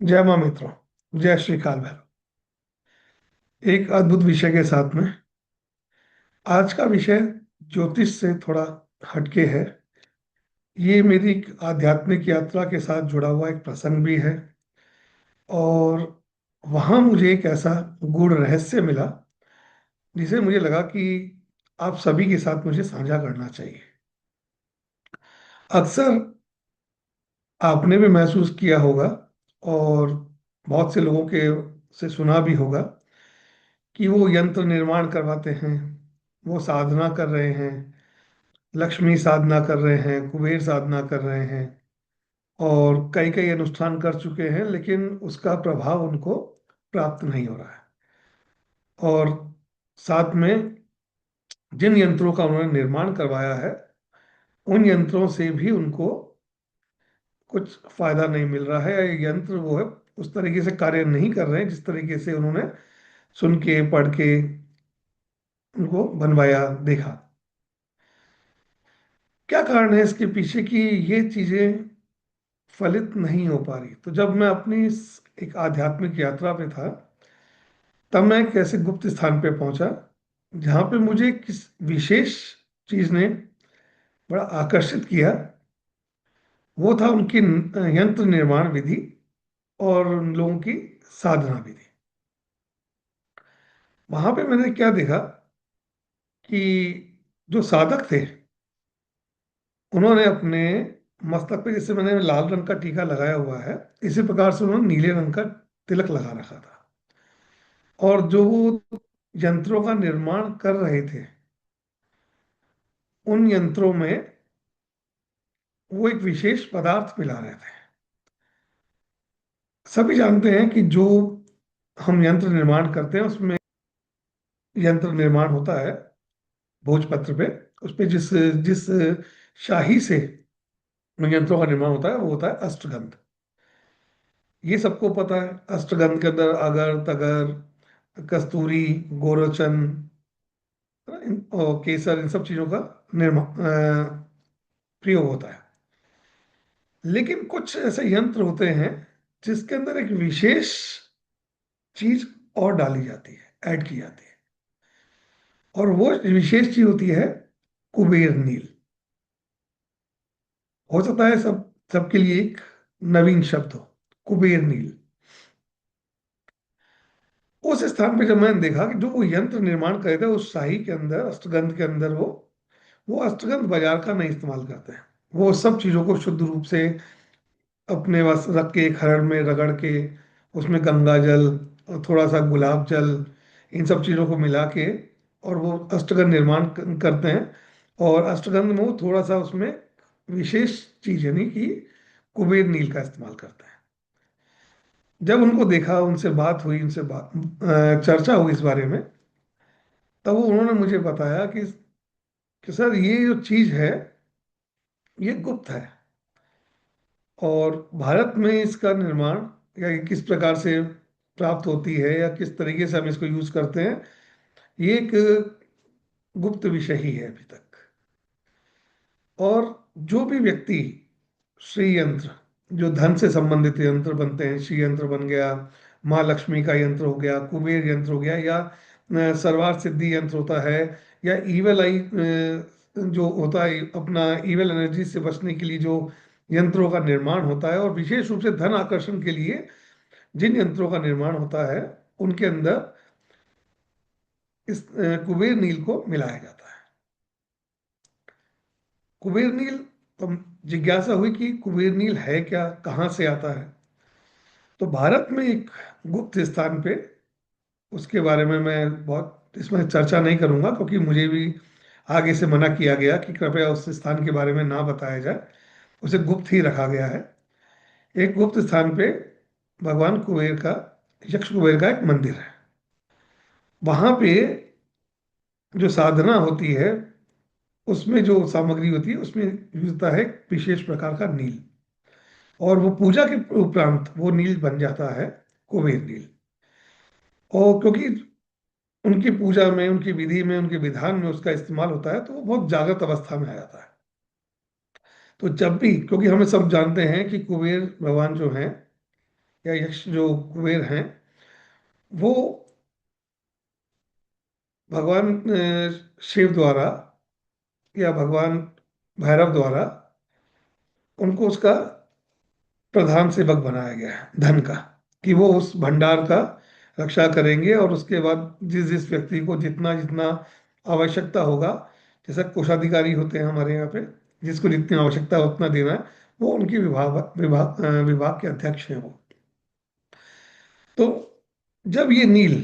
जय माँ मित्रों। जय श्री काल भैरव। एक अद्भुत विषय के साथ में आज का विषय ज्योतिष से थोड़ा हटके है। ये मेरी एक आध्यात्मिक यात्रा के साथ जुड़ा हुआ एक प्रसंग भी है। और वहाँ मुझे एक ऐसा गूढ़ रहस्य मिला जिसे मुझे लगा कि आप सभी के साथ मुझे साझा करना चाहिए। अक्सर आपने भी महसूस किया होगा और बहुत से लोगों के से सुना भी होगा कि वो यंत्र निर्माण करवाते हैं, वो साधना कर रहे हैं, लक्ष्मी साधना कर रहे हैं, कुबेर साधना कर रहे हैं और कई कई अनुष्ठान कर चुके हैं, लेकिन उसका प्रभाव उनको प्राप्त नहीं हो रहा है। और साथ में जिन यंत्रों का उन्होंने निर्माण करवाया है उन यंत्रों से भी उनको कुछ फायदा नहीं मिल रहा है, या ये यंत्र वो है उस तरीके से कार्य नहीं कर रहे हैं जिस तरीके से उन्होंने सुन के पढ़ के उनको बनवाया देखा। क्या कारण है इसके पीछे कि ये चीजें फलित नहीं हो पा रही? तो जब मैं अपनी इस एक आध्यात्मिक यात्रा पे था, तब मैं एक ऐसे गुप्त स्थान पे पहुंचा जहां पे मुझे किस विशेष चीज ने बड़ा आकर्षित किया। वो था उनकी यंत्र निर्माण विधि और उन लोगों की साधना विधि। वहां पे मैंने क्या देखा कि जो साधक थे उन्होंने अपने मस्तक पे, जैसे मैंने लाल रंग का टीका लगाया हुआ है, इसी प्रकार से उन्होंने नीले रंग का तिलक लगा रखा था। और जो वो यंत्रों का निर्माण कर रहे थे उन यंत्रों में वो एक विशेष पदार्थ मिला रहे थे। सभी जानते हैं कि जो हम यंत्र निर्माण करते हैं उसमें यंत्र निर्माण होता है भोजपत्र पे। उस पे जिस जिस शाही से उन यंत्रों का निर्माण होता है वो होता है अष्टगंध। ये सबको पता है। अष्टगंध के अंदर अगर तगर, कस्तूरी, गोरोचन, और केसर, इन सब चीजों का निर्माण प्रयोग होता है। लेकिन कुछ ऐसे यंत्र होते हैं जिसके अंदर एक विशेष चीज और डाली जाती है, ऐड की जाती है, और वो विशेष चीज होती है कुबेर नील। हो सकता है सबके लिए एक नवीन शब्द हो, कुबेर नील। उस स्थान पे जब मैंने देखा कि जो वो यंत्र निर्माण करे थे उस शाही के अंदर, अष्टगंध के अंदर, वो अष्टगंध बाजार का नहीं इस्तेमाल करते हैं। वो सब चीजों को शुद्ध रूप से अपने पास रख के खरड़ में रगड़ के उसमें गंगा जल और थोड़ा सा गुलाब जल, इन सब चीज़ों को मिला के और वो अष्टगंध निर्माण करते हैं। और अष्टगंध में वो थोड़ा सा उसमें विशेष चीज यानी कि कुबेर नील का इस्तेमाल करते हैं। जब उनको देखा, उनसे बात हुई, उनसे चर्चा हुई इस बारे में, तब वो उन्होंने मुझे बताया कि सर ये जो चीज है ये गुप्त है, और भारत में इसका निर्माण या ये किस प्रकार से प्राप्त होती है या किस तरीके से हम इसको यूज करते हैं, ये एक गुप्त विषय ही है अभी तक। और जो भी व्यक्ति श्री यंत्र, जो धन से संबंधित यंत्र बनते हैं, श्री यंत्र बन गया, माँ लक्ष्मी का यंत्र हो गया, कुबेर यंत्र हो गया, या सर्वार्थ सिद्धि यंत्र होता है, या ईवल आई जो होता है अपना ईवल एनर्जी से बचने के लिए जो यंत्रों का निर्माण होता है, और विशेष रूप से धन आकर्षण के लिए जिन यंत्रों का निर्माण होता है उनके अंदर इस कुबेर नील को मिलाया जाता है। कुबेर नील, तो जिज्ञासा हुई कि कुबेर नील है क्या, कहाँ से आता है। तो भारत में एक गुप्त स्थान पे, उसके बारे में मैं बहुत इसमें चर्चा नहीं करूंगा क्योंकि मुझे भी आगे से मना किया गया कि कृपया उस स्थान के बारे में ना बताया जाए, उसे गुप्त ही रखा गया है। एक गुप्त स्थान पे भगवान कुबेर का, यक्ष कुबेर का एक मंदिर है। वहां पे जो साधना होती है उसमें जो सामग्री होती है उसमें यूज होता है एक विशेष प्रकार का नील, और वो पूजा के उपरांत वो नील बन जाता है कुबेर नील। और क्योंकि उनकी पूजा में, उनकी विधि में, उनके विधान में उसका इस्तेमाल होता है तो वो बहुत जागृत अवस्था में आ जाता है। तो जब भी, क्योंकि हमें सब जानते हैं कि कुबेर भगवान जो हैं या यक्ष जो कुबेर हैं, वो भगवान शिव द्वारा या भगवान भैरव द्वारा उनको उसका प्रधान सेवक बनाया गया है धन का, कि वो उस भंडार का रक्षा करेंगे और उसके बाद जिस जिस व्यक्ति को जितना जितना आवश्यकता होगा, जैसे कोषाधिकारी होते हैं हमारे यहाँ पे, जिसको जितनी आवश्यकता है उतना देना है, वो उनकी विभाग के अध्यक्ष हैं वो। तो जब ये नील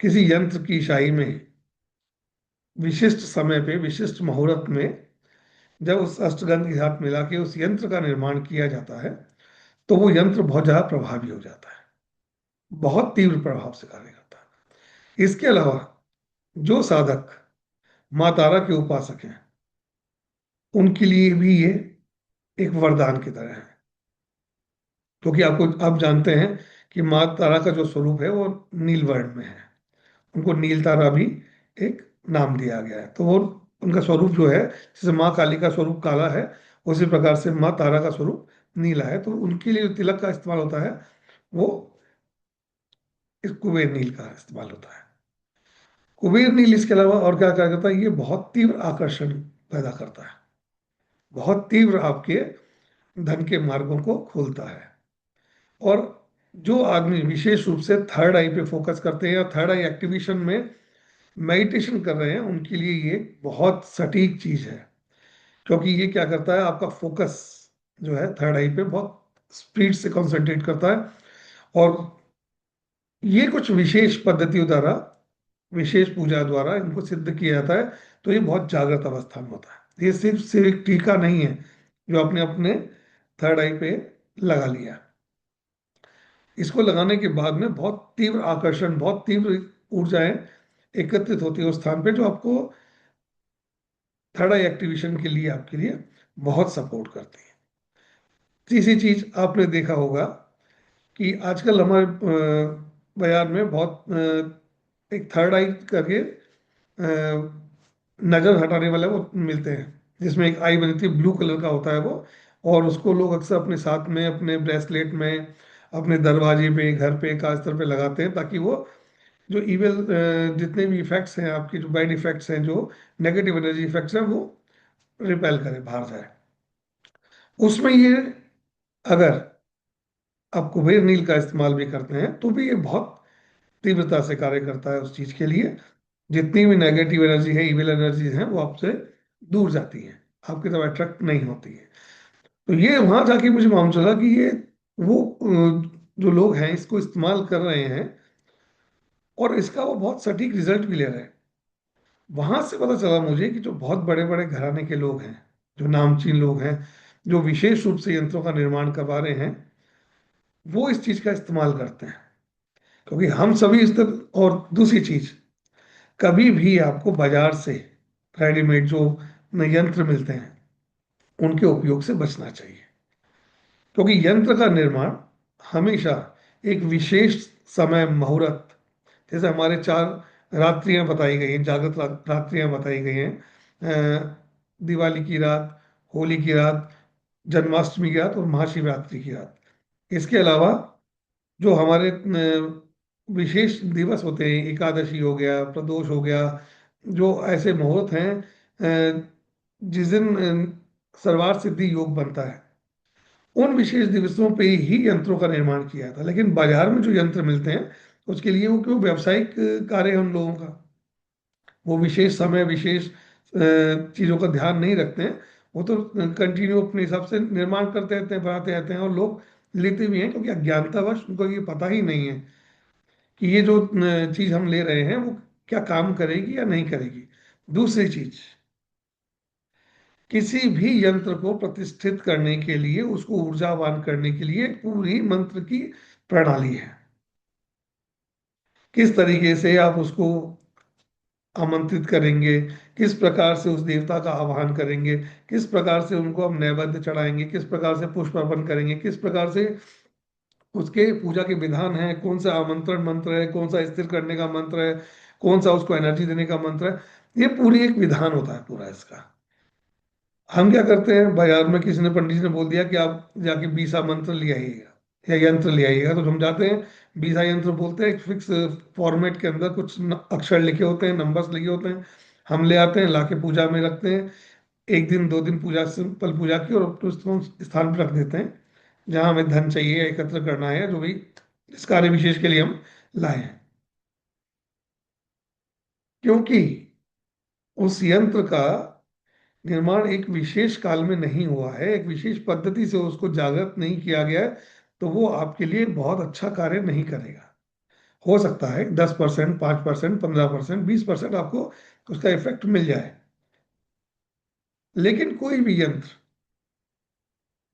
किसी यंत्र की शाही में विशिष्ट समय पे विशिष्ट मुहूर्त में जब उस अष्टगंध के साथ मिला के उस यंत्र का निर्माण किया जाता है, तो वो यंत्र बहुत ज्यादा प्रभावी हो जाता है, बहुत तीव्र प्रभाव से कार्य करता है। इसके अलावा जो साधक माँ तारा के उपासक हैं, उनके लिए भी ये एक वरदान की तरह है, क्योंकि आपको आप जानते हैं कि माँ तारा का जो स्वरूप है वो नीलवर्ण में है। उनको नील तारा भी एक नाम दिया गया है। तो वो उनका स्वरूप जो है, जैसे माँ काली का स्वरूप काला है, उसी प्रकार से माँ तारा का स्वरूप नीला है। तो उनके लिए जो तिलक का इस्तेमाल होता है, वो इस कुबेर नील का इस्तेमाल होता है। कुबेर नील इसके अलावा और क्या क्या करता है, ये बहुत तीव्र आकर्षण पैदा करता है, बहुत तीव्र आपके धन के मार्गों को खोलता है। और जो आदमी विशेष रूप से थर्ड आई पे फोकस करते हैं या थर्ड आई एक्टिवेशन में मेडिटेशन कर रहे हैं, उनके लिए ये बहुत सटीक चीज है, क्योंकि ये क्या करता है, आपका फोकस जो है थर्ड आई पे बहुत स्पीड से कंसंट्रेट करता है। और ये कुछ विशेष पद्धतियों द्वारा, विशेष पूजा द्वारा इनको सिद्ध किया जाता है। तो ये बहुत जागृत अवस्था में होता है, ये सिर्फ सिर्फ एक टीका नहीं है जो आपने अपने थर्ड आई पे लगा लिया। इसको लगाने के बाद में बहुत तीव्र आकर्षण, बहुत तीव्र ऊर्जाएं एकत्रित होती है उस स्थान पे, जो आपको थर्ड आई एक्टिवेशन के लिए आपके लिए बहुत सपोर्ट करती है। तीसरी चीज आपने देखा होगा कि आजकल हमारे बाजार में बहुत एक थर्ड आई करके नजर हटाने वाले वो मिलते हैं, जिसमें एक आई बनी थी, ब्लू कलर का होता है वो। और उसको लोग अक्सर अपने साथ में, अपने ब्रेसलेट में, अपने दरवाजे पे, घर पे, कास्तर पे लगाते हैं, ताकि वो जो इविल जितने भी इफेक्ट्स हैं, आपके जो बैड इफेक्ट्स हैं, जो नेगेटिव एनर्जी इफेक्ट्स हैं, वो रिपेल करे, बाहर जाए। उसमें ये, अगर आप कुबेर नील का इस्तेमाल भी करते हैं, तो भी ये बहुत तीव्रता से कार्य करता है उस चीज के लिए। जितनी भी नेगेटिव एनर्जी है, इविल एनर्जीज हैं, वो आपसे दूर जाती हैं, आपकी तरफ अट्रैक्ट नहीं होती है। तो ये वहां जाके मुझे मालूम चला कि ये वो जो लोग हैं इसको इस्तेमाल कर रहे हैं, और इसका वो बहुत सटीक रिजल्ट भी ले रहे हैं। वहां से पता चला मुझे कि जो बहुत बड़े बड़े घराने के लोग हैं, जो नामचीन लोग हैं, जो विशेष रूप से यंत्रों का निर्माण करवा रहे हैं, वो इस चीज का इस्तेमाल करते हैं। क्योंकि हम सभी इस तरह, और दूसरी चीज, कभी भी आपको बाजार से रेडीमेड जो यंत्र मिलते हैं, उनके उपयोग से बचना चाहिए। क्योंकि यंत्र का निर्माण हमेशा एक विशेष समय मुहूर्त, जैसे हमारे चार रात्रियां बताई गई हैं, जागृत रात्रियां बताई गई हैं, दिवाली की रात, होली की रात, जन्माष्टमी की रात और महाशिवरात्रि की रात। इसके अलावा जो हमारे विशेष दिवस होते हैं, एकादशी हो गया, प्रदोष हो गया, जो ऐसे मुहूर्त हैं जिस दिन सर्वार्थ सिद्धि योग बनता है, उन विशेष दिवसों पे ही यंत्रों का निर्माण किया था। लेकिन बाजार में जो यंत्र मिलते हैं, उसके लिए वो क्यों व्यावसायिक कार्य है उन लोगों का, वो विशेष समय, विशेष चीजों का ध्यान नहीं रखते हैं। वो तो कंटिन्यू अपने हिसाब से निर्माण करते रहते हैं, बनाते रहते हैं, और लोग लेते भी हैं, क्योंकि अज्ञानतावश उनको ये पता ही नहीं है कि ये जो चीज हम ले रहे हैं वो क्या काम करेगी या नहीं करेगी। दूसरी चीज, किसी भी यंत्र को प्रतिष्ठित करने के लिए, उसको ऊर्जावान करने के लिए एक पूरी मंत्र की प्रणाली है। किस तरीके से आप उसको आमंत्रित करेंगे, किस प्रकार से उस देवता का आह्वान करेंगे, किस प्रकार से उनको हम नैवेद्य चढ़ाएंगे, किस प्रकार से पुष्प अर्पण करेंगे, किस प्रकार से उसके पूजा के विधान है, कौन सा आमंत्रण मंत्र है, कौन सा स्थिर करने का मंत्र है, कौन सा उसको एनर्जी देने का मंत्र है, ये पूरी एक विधान होता है पूरा इसका। हम क्या करते हैं, बाजार में किसी ने, पंडित जी ने बोल दिया कि आप जाके 20 मंत्र ले आइएगा, या यंत्र ले आइएगा, तो हम जाते हैं, वीसा यंत्र बोलते हैं, एक फिक्स फॉर्मेट के अंदर कुछ अक्षर लिखे होते हैं, नंबर्स लिखे होते हैं, हम ले आते हैं, लाके पूजा में रखते हैं। एक दिन दो दिन पूजा, सिंपल पूजा की, और अपने उस स्थान पर रख देते हैं जहाँ हमें धन चाहिए, एकत्र करना है, जो भी इस कार्य विशेष के लिए हम लाए हैं। क्योंकि उस यंत्र का निर्माण एक विशेष काल में नहीं हुआ है, एक विशेष पद्धति से उसको जागृत नहीं किया गया है, तो वो आपके लिए बहुत अच्छा कार्य नहीं करेगा। हो सकता है 10%, 5%, 15%, 20% आपको उसका इफेक्ट मिल जाए, लेकिन कोई भी यंत्र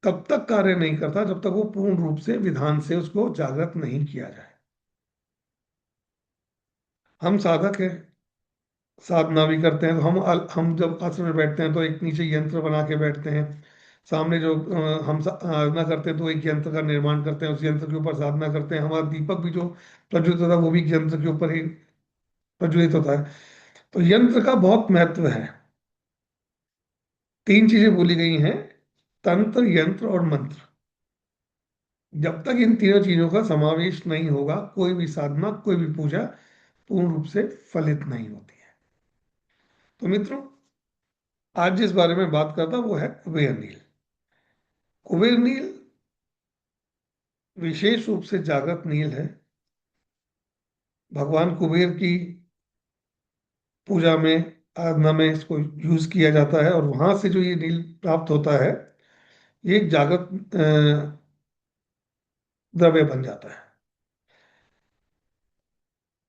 तब तक कार्य नहीं करता जब तक वो पूर्ण रूप से विधान से उसको जागृत नहीं किया जाए। हम साधक हैं, साधना भी करते हैं, तो हम जब आसन में बैठते हैं तो एक नीचे यंत्र बना के बैठते हैं, सामने जो हम साधना करते हैं तो एक यंत्र का निर्माण करते हैं, उस यंत्र के ऊपर साधना करते हैं। हमारा दीपक भी जो प्रज्वलित होता है वो भी यंत्र के ऊपर ही प्रज्वलित होता है। तो यंत्र का बहुत महत्व है। तीन चीजें बोली गई हैं, तंत्र, यंत्र और मंत्र। जब तक इन तीनों चीजों का समावेश नहीं होगा, कोई भी साधना, कोई भी पूजा पूर्ण रूप से फलित नहीं होती है। तो मित्रों, आज जिस बारे में बात करता वो है कुबेर नील। कुबेर नील विशेष रूप से जागृत नील है। भगवान कुबेर की पूजा में, आराधना में इसको यूज किया जाता है, और वहां से जो ये नील प्राप्त होता है, ये एक जागृत द्रव्य बन जाता है।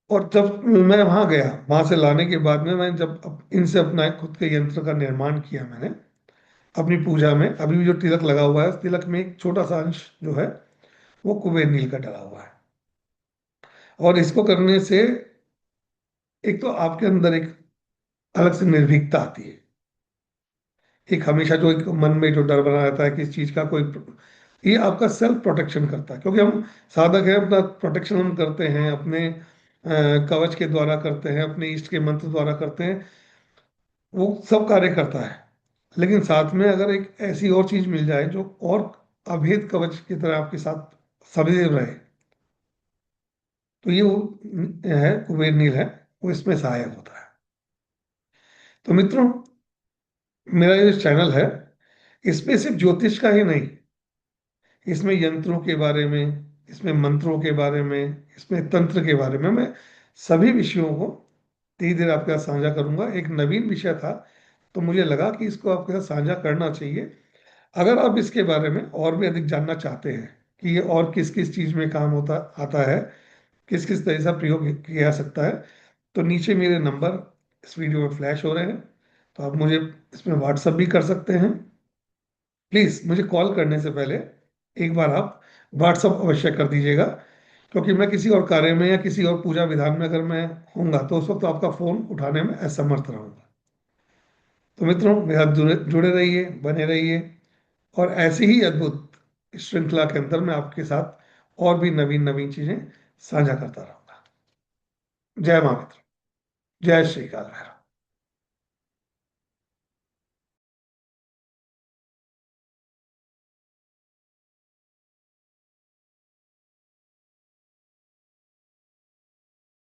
और जब मैं वहां गया, वहां से लाने के बाद में मैं जब इनसे अपना खुद के यंत्र का निर्माण किया मैंने अपनी पूजा में, अभी भी जो तिलक लगा हुआ है, उस तिलक में एक छोटा सा अंश जो है वो कुबेर नील का डला हुआ है। और इसको करने से एक तो आपके अंदर एक अलग से निर्भीकता आती है। एक हमेशा जो एक मन में जो डर बना रहता है कि इस चीज का कोई, ये आपका सेल्फ प्रोटेक्शन करता है, क्योंकि हम साधक हैं, अपना प्रोटेक्शन हम करते हैं अपने कवच के द्वारा करते हैं, अपने इष्ट के मंत्र द्वारा करते हैं, वो सब कार्य करता है। लेकिन साथ में अगर एक ऐसी और चीज मिल जाए जो और अभेद कवच की तरह आपके साथ सदैव रहे, तो ये वो है कुबेर नील है, वो इसमें सहायक होता है। तो मित्रों, मेरा ये चैनल है, इसमें सिर्फ ज्योतिष का ही नहीं, इसमें यंत्रों के बारे में, इसमें मंत्रों के बारे में, इसमें तंत्र के बारे में, मैं सभी विषयों को धीरे धीरे आपके साथ साझा करूंगा। एक नवीन विषय था, तो मुझे लगा कि इसको आपके साथ साझा करना चाहिए। अगर आप इसके बारे में और भी अधिक जानना चाहते हैं कि ये और किस किस चीज में काम होता आता है, किस किस तरह से प्रयोग किया जा सकता है, तो नीचे मेरे नंबर इस वीडियो में फ्लैश हो रहे हैं, तो आप मुझे इसमें व्हाट्सअप भी कर सकते हैं। प्लीज मुझे कॉल करने से पहले एक बार आप व्हाट्सअप अवश्य कर दीजिएगा, क्योंकि मैं किसी और कार्य में या किसी और पूजा विधान में अगर मैं होऊंगा तो उस वक्त आपका फोन उठाने में असमर्थ रहूंगा। तो मित्रों, मेरे साथ जुड़े जुड़े रहिए, बने रहिए, और ऐसी ही अद्भुत श्रृंखला के अंदर मैं आपके साथ और भी नवीन नवीन चीजें साझा करता रहूंगा। जय माँ मित्र, जय श्री काल भैरव।